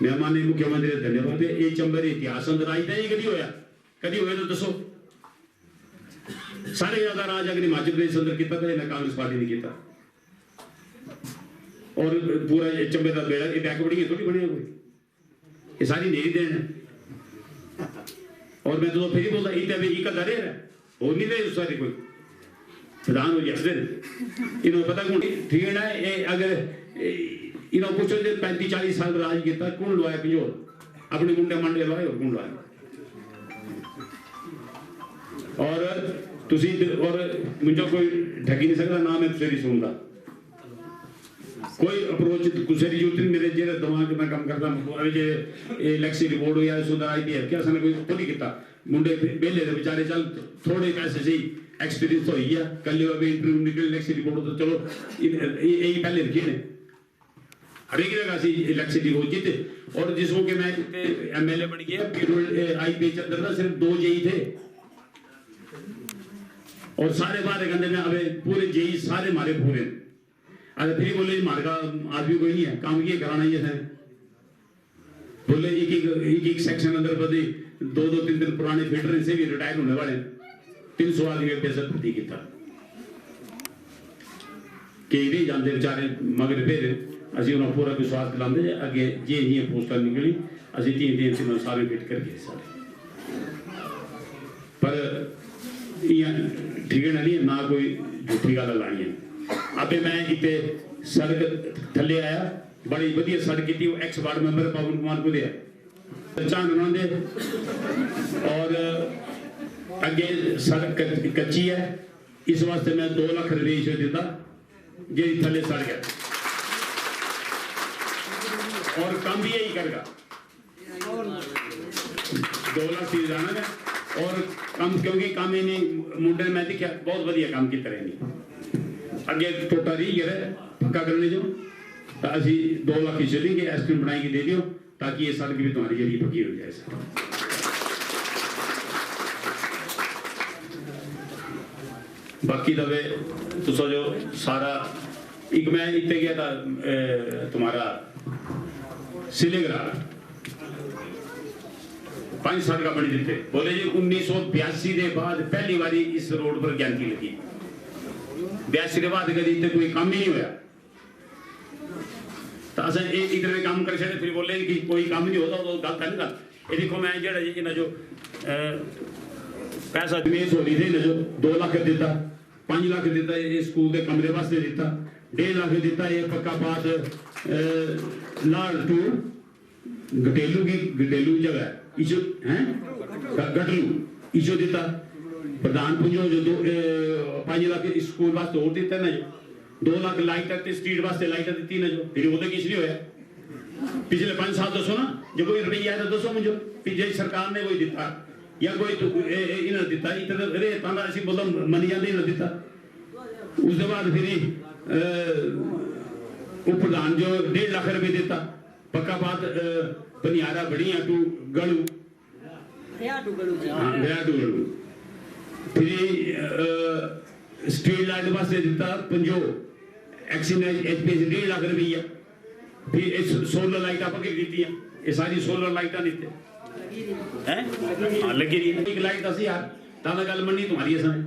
मैं माननीय मुख्यमंत्री का धन्यवाद है ये चंबे इतिहास अंदर आई था कभी होया तो दसो सारे ज्यादा राज अगर हिमाचल प्रदेश अंदर किया था कांग्रेस पार्टी ने किया और पूरा चंबे का बेड़ा ये बैकवर्डिंग थोड़ी बने कोई ये सारी नहीं देन है। और मैं तो फिर बोलता इतने एक दरे है और नहीं दे उस सारी कोई प्रधान हो जाते इन्होंने पता कौन ठीक है ना ये अगर इन्होंने पूछो 35-40 साल राज किया कौन लवाया पिजोर अपने मुंडे मंडे लवाए और कौन लवाया और तुसी और मुझे कोई ढकी नहीं सकता ना मैं तुझे सुनता कोई अप्रोच कुछ की जरूरत नहीं मेरे जेरे दिमाग में काम करता अभी जे इलेक्शन रिपोर्ट या सुंदर आईपीएल क्या सन कोई तो नहीं किया मुंडे बेले दे बेचारे चल थोड़े पैसे से एक्सपीरियंस हो गया कल अभी इंटरव्यू निकल इलेक्शन रिपोर्ट तो चलो यही पहले रखी ने हर एक जगह से इलेक्शन रिपोर्ट जीते और जिस मौके मैं एमएलए बन गया आईपीएल चंद्र था सिर्फ 2 जेई थे और सारे बाहर कहते हैं अबे पूरे जेई सारे मारे पूरे अरे फिर बोले मार का आदमी कोई नहीं है काम किए कराना ही है बोले एक सेक्शन अंदर बदे 2-3 दिन पुराने फील्डर से भी रिटायर होने वाले 300 आदमी के पैसा भर्ती किया कई नहीं जानते बेचारे मगर फिर असि उन्हें पूरा विश्वास दिलाते अगे जे ये पोस्टर निकली असि 3 सारे फिट कर गए सारे पर ठीक है नहीं ना कोई झूठी गल लानी है अबे मैं इतने सड़क थले आया बड़ी वधिया सड़क की एक्स वार्ड मेंबर पवन कुमार को दिया चांद बनाते और अगे सड़क कच्ची है इस वास्ते मैं 2 लाख रुपये दिता जी थले सड़क है और काम भी यही करेगा 2 लाख चीज जाना है और काम क्योंकि काम इन्हें मुंडे में देखा बहुत बढ़िया काम की तरह नहीं अगे टोटा रही है पक्का करने जो तो असी 2 लाख की चलेंगे एस्टिमेट बनाई के दे दियो ताकि ये सड़क भी तुम्हारी जरिए पक्की हो जाए बाकी दबे तो जो सारा एक मैं इतने गया था तुम्हारा सिलेगरा 5 सड़क बनी देते बोले जी 1982 के बाद पहली बारी इस रोड पर ज्ञानकी लगी 82 के बाद कभी इतने कोई काम ही नहीं होया तो अस इधर काम कर सकते फिर बोले कि कोई काम नहीं होता तो गलत है ना ये देखो मैं जेड़ा जी ना जो पैसा दिनेश हो रही थी ना जो 2 लाख दिता 5 लाख दिता ये स्कूल के कमरे वास्ते दिता 1.5 लाख दिता ये पक्का बात लाल टू गटेलू जगह इचो हैं गटलू इचो दिता प्रधान पुंजो जो 5 लाख स्कूल वास्ते और दिता ना जो 2 लाख लाइट तक स्ट्रीट वास्ते लाइट दी ना जो फिर वो किस नहीं होया पिछले 5 साल दसो ना जो कोई रुपया है तो दसो मुझे पिछले सरकार ने कोई दिता या कोई तो इन्हें दिता इतना रे ताना ऐसी बोलो मनी जाते इन्हें दिता उसके बाद फिर प्रधान जो 1.5 लाख रुपए देता पक्का बात पनियारा बढ़िया टू गलू फिर स्ट्रीट लाइट वास्ते दिता पंजो एक्सीडेंट एचपीएस 1.5 लाख रुपया फिर सोलर लाइट पक्की दी ये सारी सोलर लाइटा दिते हैं हां लगी रही एक लाइट 10,000 ताना गल मनी तुम्हारी है समय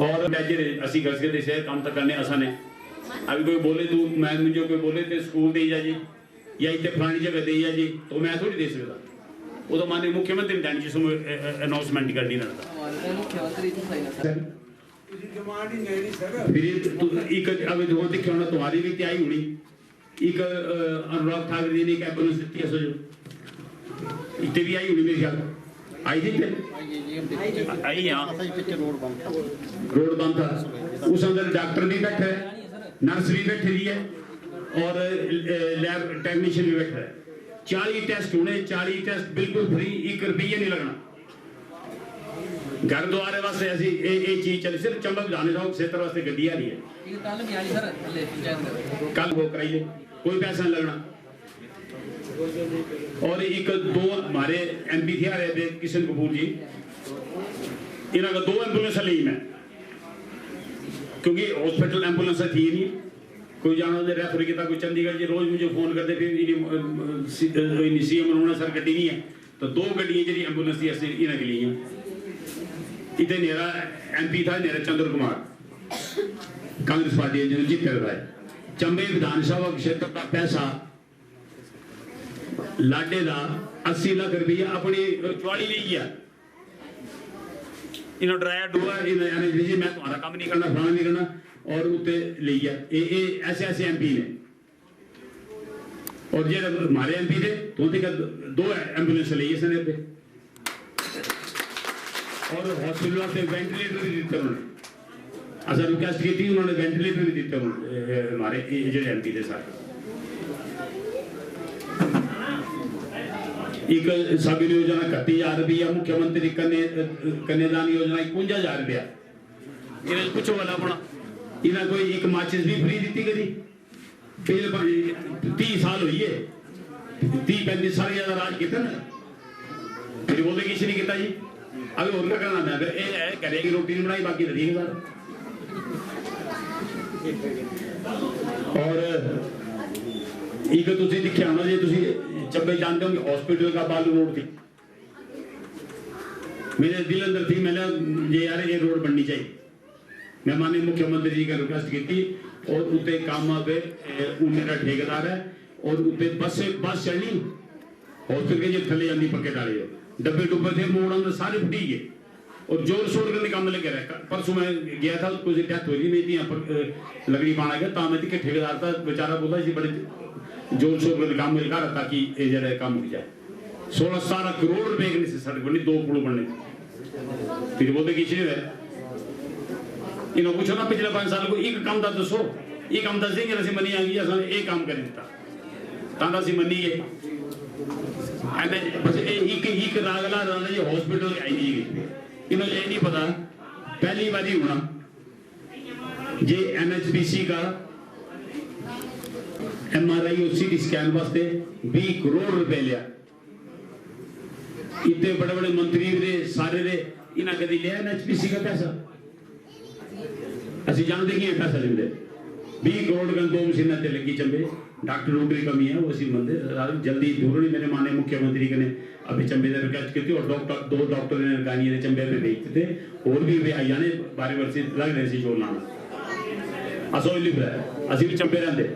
और बैजे असि घर के देश काम तक करने आसान है अभी कोई बोले तू मैं मुझे कोई बोले ते स्कूल दे जा जी या इतने फलानी जगह दे जा जी तो मैं थोड़ी दे सकता वो तो माननीय मुख्यमंत्री ने जिसमें अनाउंसमेंट करनी रहता फिर एक अब जो देखियो ना तुम्हारी भी आई होनी एक अनुराग ठाकरे ने एक एम्बुलेंस दी है सो इतने भी आई होनी मेरे ख्याल आई थी आई यहाँ रोड बंद था उस अंदर डॉक्टर भी बैठा है नर्स भी बैठी हुई है और लैब टेक्नीशियन भी बैठा है 40 टेस्ट होने 40 टेस्ट बिल्कुल फ्री 1 रुपया नहीं लगना घर द्वारे वास्ते ऐसी एक चीज चली सिर्फ चंबक जाने जाओ क्षेत्र वास्ते गड्डी आ रही है कल वो कराइए कोई पैसा नहीं लगना और एक 2 हमारे एमपी थे आ रहे थे किशन कपूर जी इन्हों का 2 एम्बुलेंस ली मैं क्योंकि हॉस्पिटल एम्बुलेंस थी नहीं कोई जाना रेफर किया कोई चंडीगढ़ जी रोज मुझे फोन करते फिर सीएम उन्होंने सर गड्डी नहीं है तो 2 गड्डियां जी एम्बुलेंस थी इन्हें के लिए इतने मेरा एमपी था मेरा चंद्र कुमार कांग्रेस पार्टी जीत कर रहा है चंबे विधानसभा क्षेत्र का पैसा लाडे का 80 लाख रुपया अपनी चौड़ी ली गया इन्होंने डराया डुआ जी मैं तुम्हारा काम नहीं करना फलाना नहीं करना और उत्ते ले गया ऐसे ऐसे एमपी ने और जो हमारे एमपी थे तो 2 एम्बुलेंस ली सने पे और हॉस्पिटल से वेंटिलेटर भी दिते उन्होंने असा रिक्वेस्ट की थी उन्होंने वेंटिलेटर भी दिते हमारे जो एमपी के साथ एक सभी योजना 31,000 रुपया मुख्यमंत्री कन्यादान योजना 51,000 रुपया इन्हें कुछ वाला अपना इन्हें कोई एक माचिस भी फ्री दी करी फिर 30 साल हुई है 30-35 साल ज्यादा राज किया ना फिर बोलते किसी नहीं किया जी अभी और क्या करना मैं अगर ये करेगी रोटी नहीं बनाई बाकी रही और एक तुसी दिखा होना जी तुसी चंबे जानते हो कि हॉस्पिटल का बालू रोड थी मेरे दिल अंदर थी मैंने ये यार ये रोड बननी चाहिए मैं माननीय मुख्यमंत्री जी का रिक्वेस्ट की थी और उते काम पे मेरा ठेकेदार है और उते बस चलनी हॉस्पिटल के जो थले जानी पक्के डाले डब्बे डुब्बे थे मोड़ अंदर सारे फटी गए और जोर शोर करने काम लगे रहा परसों मैं गया था कुछ डेथ हो नहीं थी यहाँ पर लकड़ी पाना गया तामे के ठेकेदार था बेचारा बोला जी बड़े जोर शोर करने काम मिल रहा ताकि ये जरा काम उठ जाए 16-17 करोड़ रुपए से सड़क बनी 2 पुल बनने फिर बोलते किसी ने इन्होंने पूछो ना पिछले 5 साल को एक काम था दसो ये काम दस देंगे ऐसे मनी आ गई असा एक काम कर देता तांदा सी मनी है एंड बस एक रागला रहना ये हॉस्पिटल आई नहीं गई इन्होंने ये नहीं पता पहली बार ही होना जे एनएचपीसी का एमआरआई और सीटी स्कैन वास्ते 20 करोड़ रुपए लिया इतने बड़े बड़े मंत्री रे सारे रे इन्हें कभी लिया एनएचपीसी का पैसा असि जानते कि पैसा लेंदे 20 करोड़ का 2 मशीनें ते लगी चंबे डॉक्टर की कमी है वो इसी बंदे जल्दी दूर नहीं मेरे माने मुख्यमंत्री ने अभी चंबे दे रिक्वेस्ट की थी और डॉक्टर 2 डॉक्टर ने गानी ने चंबे पे भेजते थे और भी वे आया ने बारे वर्ष लग रहे सी जो लाना असो लिख रहा है असि भी चंबे रहंदे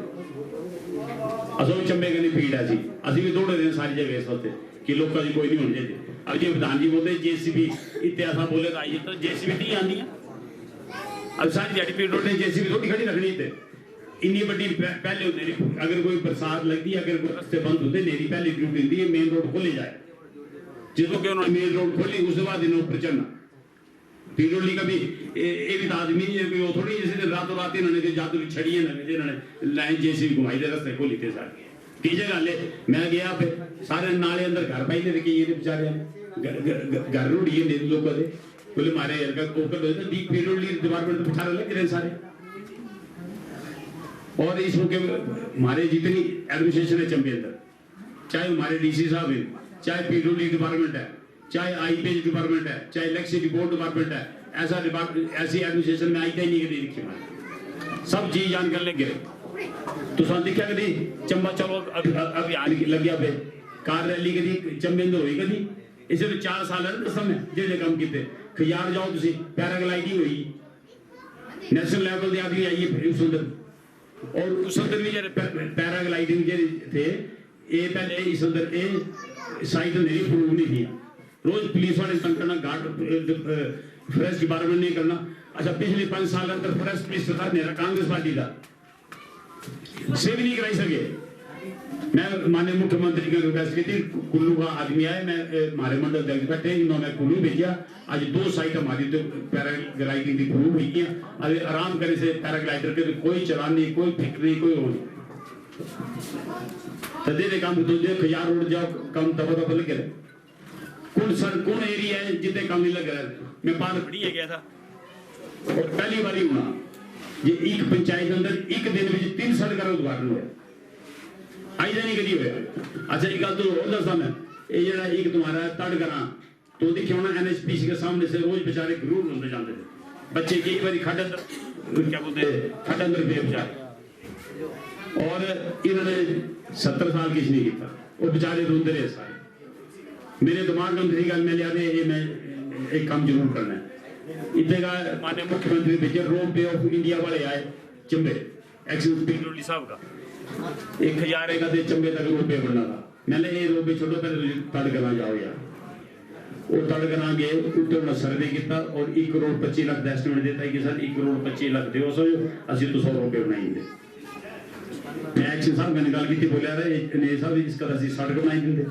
असो भी चंबे कने भीड़ है जी असि भी दौड़े रहे सारी जगह इस वक्त कि लोग जी कोई नहीं होने चाहिए अब जी प्रधान जी बोलते जेसीबी इतिहास बोले आइए तो जेसीबी नहीं आनी है अब सारी दिहाड़ी पीड़ रोड जेसीबी थोड़ी खड़ी रखनी थे इन्नी बड़ी पहले होते अगर कोई बरसात लगती है अगर कोई रास्ते बंद होते मेरी पहली ड्यूटी होती है मेन रोड खोली जाए जिसको कि उन्होंने मेन रोड खोली उसके बाद इन्होंने ऊपर चढ़ना पीरोली का भी ये भी आदमी है कोई वो थोड़ी जैसे रातों रात इन्होंने जो जादू छड़ी है ना जिन्होंने लाइन जेसीबी घुमाई दे रास्ते खोली थे सारे तीजे गाले मैं गया पे सारे नाले अंदर घर पाई लेके ये बेचारे घर रोड़ी है लोगों के बोले मारे का कोकर होता दी पीरोली डिपार्टमेंट बिठा लगे रहे सारे और इस मौके हमारे जितनी एडमिनिस्ट्रेशन है चंबे अंदर चाहे हमारे डीसी साहब है चाहे पीडब्ल्यूडी डिपार्टमेंट है चाहे आईपीएच डिपार्टमेंट है चाहे इलेक्ट्रिसिटी बोर्ड डिपार्टमेंट है ऐसा डिपार्टमेंट ऐसी एडमिनिस्ट्रेशन में आई ही नहीं कभी लिखी हमारे सब चीज जान कर लगे तो सन दिखा कभी चंबा चलो अभी आने लग गया पे कार रैली कभी चंबे अंदर हुई कभी इसे तो 4 साल है ना समय जिन्हें काम किए खियार जाओ तुम पैराग्लाइडिंग हुई नेशनल लेवल के आदमी आइए फिर उस अंदर और उस अंदर भी जब पैराग्लाइडिंग जे थे ये पहले इस अंदर ये साइट मेरी प्रूव नहीं थी रोज पुलिस वाले तंग करना गार्ड फॉरेस्ट डिपार्टमेंट नहीं करना अच्छा पिछले 5 साल अंदर फॉरेस्ट मिनिस्टर था मेरा कांग्रेस पार्टी का से भी नहीं कराई सके मैं माननीय मुख्यमंत्री का रिक्वेस्ट की थी कुल्लू का आदमी आए मैं हमारे मंडल दल बैठे इन्होंने कुल्लू भेजा आज 2 साइट हमारी तो पैराग्लाइडिंग की प्रूव हुई है अरे आराम करे से पैराग्लाइडर के कोई चलान नहीं कोई फिक्र नहीं कोई हो नहीं तो दे काम तो दे खियार रोड जाओ कम दबा दबा लगे कौन एरिया है जितने काम नहीं लग रहा मैं पार पढ़ी गया था और पहली बार होना ये एक पंचायत अंदर एक दिन में 3 सड़क का उद्घाटन हुआ आई नहीं करी हुआ अच्छा एक गल तो और दसा मैं ये जरा एक तुम्हारा तड़गरा तो देखिए होना एनएचपीसी के सामने से रोज बेचारे जरूर होते जाते थे बच्चे कई बार खड्ड अंदर क्या बोलते खड्ड अंदर पे बेचारे और इन्होंने 70 साल किसी नहीं किया वो बेचारे रोंदे रहे सारे मेरे दिमाग में मेरी गल में लिया ये मैं एक काम जरूर करना है इतने का माननीय मुख्यमंत्री भेजे रोड पे ऑफ इंडिया वाले आए चंबे एक्सीडेंट पिंगलोली साहब का 1000 का दे चंबे तक रोड पे बनना था मैंने ये रोड पे छोड़ो पहले तड़ करना जाओ यार वो तड़ करा गए उत्तर सर्वे किया और 1 करोड़ 25 लाख का एस्टिमेट देता है कि सर 1 करोड़ 25 लाख दो सो असि तो 100 रुपये बनाएंगे मैं एक्शन साहब मैंने गल की बोलिया रहे साहब इसका असि सड़क बनाई देंगे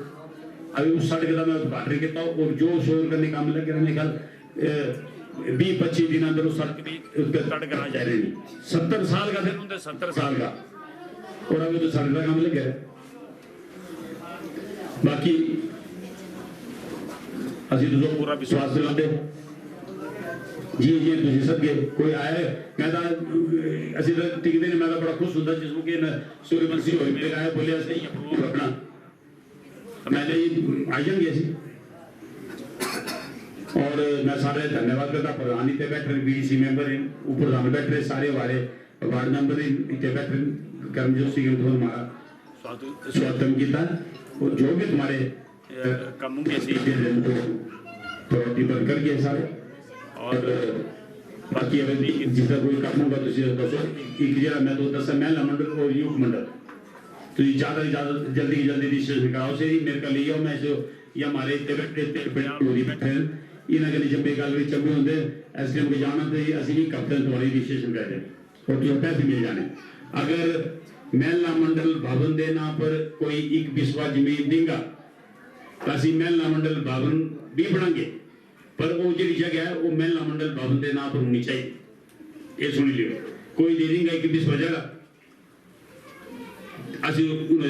अभी उस सड़क का मैं उद्घाटन किया और जो शोर करने काम लगे रहने गल 20-25 दिन अंदर उस सड़क की उसके तड़ करा जा रहे हैं 70 साल का दिन होंगे 70 साल का और अभी तो सड़क का काम लग गया बाकी असि तो पूरा विश्वास दिलाते जी जी तुम सदके कोई आए मैं असि तो टिकते नहीं मैं बड़ा खुश होता जिसको कि सूर्यवंशी हो मेरे आए बोले सही अप्रूव रखना मैंने आई जाएंगे ऐसी और मैं सारे धन्यवाद करता प्रधान इतने बैठे बीडीसी मेंबर प्रधान बैठे सारे हमारे वार्ड मेंबर इतने बैठे कर्मजोत सिंह तो हमारा स्वागतम किया और जो भी तुम्हारे कामों के बंद कर गए सारे और बाकी अगर जिसका कोई काम होगा तो दसो एक जरा मैं तो दसा महिला मंडल और युवक मंडल तो ज्यादा से ज्यादा जल्दी रजिस्ट्रेशन कराओ से मेरे का ले आओ मैं जो या हमारे बैठे इन्हें कभी जब गल चंगे होंगे एसडीएम को जाना तो असं भी हफ्ते तुम्हारी रजिस्ट्रेशन कर दें और तुम्हें पैसे मिल जाने अगर महिला मंडल भवन के नाम पर कोई एक बिस्वा जमीन देगा तो असं महिला मंडल भवन भी बनाएंगे पर वो जी जगह है वो महिला मंडल भवन के नाम पर होनी चाहिए ये सुन लियो कोई दे देगा एक बिस्वा जगह असं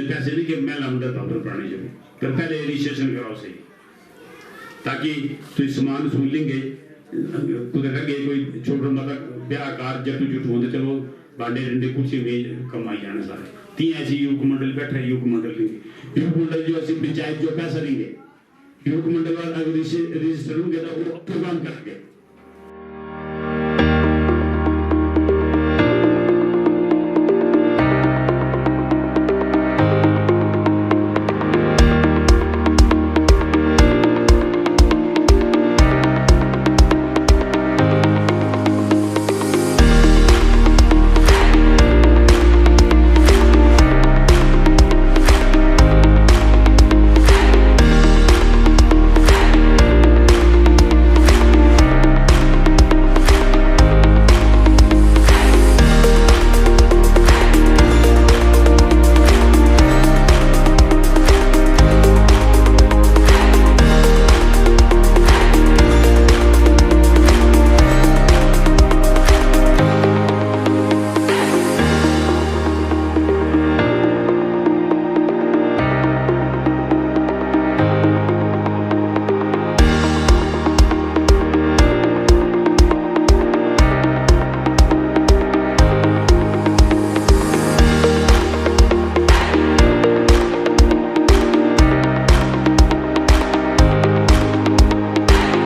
पैसे नहीं कि महिला मंडल भवन बनाने जगह पर पहले रजिस्ट्रेशन कराओ सही ताकि तुम समान सुन लेंगे कोई छोटा मतलब ब्याह कार जट्टू जुट्टू होंगे चलो बांडे डंडे कुर्सी में कमाई जाने सारे तीन ऐसी युवक मंडल बैठे युवक मंडल लेंगे युवक मंडल जो ऐसी पंचायत जो पैसा लेंगे युवक मंडल अगर रजिस्टर होंगे तो वो काम करेंगे